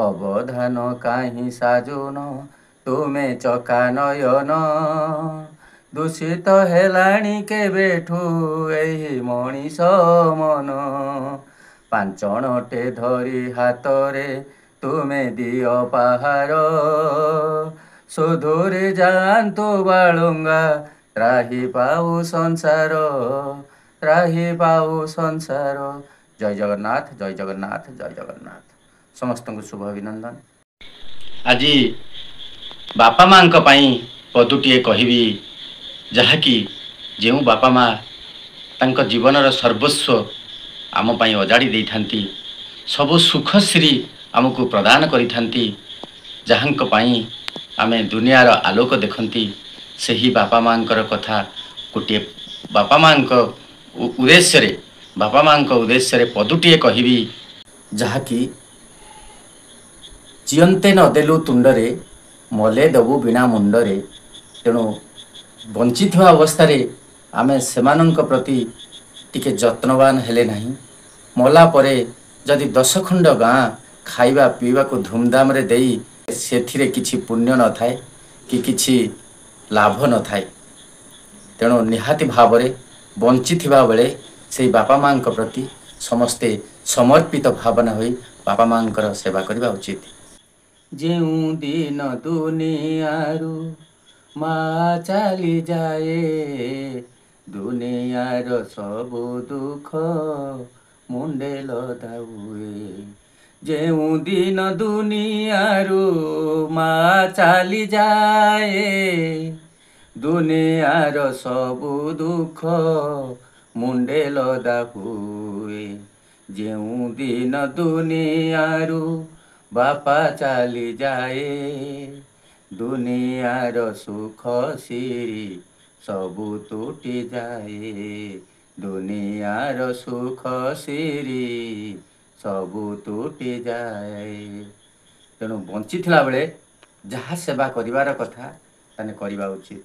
ଅବଧାନ କାହିଁ ସାଜୁନ ତୁମେ ଚକା ନୟନ। ଦୂଷିତ ହେଲାଣି କେବେଠୁ ଏହି ମଣିଷ ମନ। ପାଞ୍ଚଣଟେ ଧରି ହାତରେ ତୁମେ ଦିଅ ପାହାର। ସୁଧୁରି ଯାଆନ୍ତୁ ବାଳୁଙ୍ଗା ତ୍ରାହି ପାଉ ସଂସାର, ତ୍ରାହି ପାଉ ସଂସାର। ଜୟ ଜଗନ୍ନାଥ, ଜୟ ଜଗନ୍ନାଥ, ଜୟ ଜଗନ୍ନାଥ। ସମସ୍ତଙ୍କୁ ଶୁଭ ଅଭିନନ୍ଦନ। ଆଜି ବାପା ମାଙ୍କ ପାଇଁ ପଦୁଟିଏ କହିବି, ଯାହାକି ଯେଉଁ ବାପା ମା ତାଙ୍କ ଜୀବନର ସର୍ବସ୍ୱ ଆମ ପାଇଁ ଅଜାଡ଼ି ଦେଇଥାନ୍ତି, ସବୁ ସୁଖଶ୍ରୀ ଆମକୁ ପ୍ରଦାନ କରିଥାନ୍ତି, ଯାହାଙ୍କ ପାଇଁ ଆମେ ଦୁନିଆର ଆଲୋକ ଦେଖନ୍ତି, ସେହି ବାପା ମାଙ୍କର କଥା ଗୋଟିଏ ବାପା ମାଙ୍କ ଉଦ୍ଦେଶ୍ୟରେ ପଦୁଟିଏ କହିବି, ଯାହାକି ଜିଅନ୍ତେ ନଦେଲୁ ତୁଣ୍ଡରେ ମଲେ ଦେବୁ ବିଣା ମୁଣ୍ଡରେ। ତେଣୁ ବଞ୍ଚିଥିବା ଅବସ୍ଥାରେ ଆମେ ସେମାନଙ୍କ ପ୍ରତି ଟିକେ ଯତ୍ନବାନ ହେଲେ ନାହିଁ, ମଲା ପରେ ଯଦି 10 ଖଣ୍ଡ ଗାଁ ଖାଇବା ପିଇବାକୁ ଧୁମଧାମରେ ଦେଇ ସେଥିରେ କିଛି ପୁଣ୍ୟ ନଥାଏ କି କିଛି ଲାଭ ନଥାଏ। ତେଣୁ ନିହାତି ଭାବରେ ବଞ୍ଚିଥିବା ବେଳେ ସେହି ବାପା ମାଙ୍କ ପ୍ରତି ସମସ୍ତେ ସମର୍ପିତ ଭାବନା ହୋଇ ବାପା ମାଙ୍କର ସେବା କରିବା ଉଚିତ। ଯେଉଁ ଦିନ ଦୁନିଆରୁ ମା ଚାଲିଯାଏ, ଦୁନିଆର ସବୁ ଦୁଃଖ ମୁଣ୍ଡେ ଲଦା ହୁଏ। ଯେଉଁ ଦିନ ଦୁନିଆରୁ ମା ଚାଲିଯାଏ, ଦୁନିଆର ସବୁ ଦୁଃଖ ମୁଣ୍ଡେ ଲଦା ହୁଏ। ଯେଉଁ ଦିନ ଦୁନିଆରୁ ବାପା ଚାଲିଯାଏ, ଦୁନିଆର ସୁଖ ସିରି ସବୁ ତୁଟିଯାଏ। ଦୁନିଆର ସୁଖ ସିରି ସବୁ ତୁଟିଯାଏ। ତେଣୁ ବଞ୍ଚିଥିଲା ବେଳେ ଯାହା ସେବା କରିବାର କଥା ତାହେଲେ କରିବା ଉଚିତ।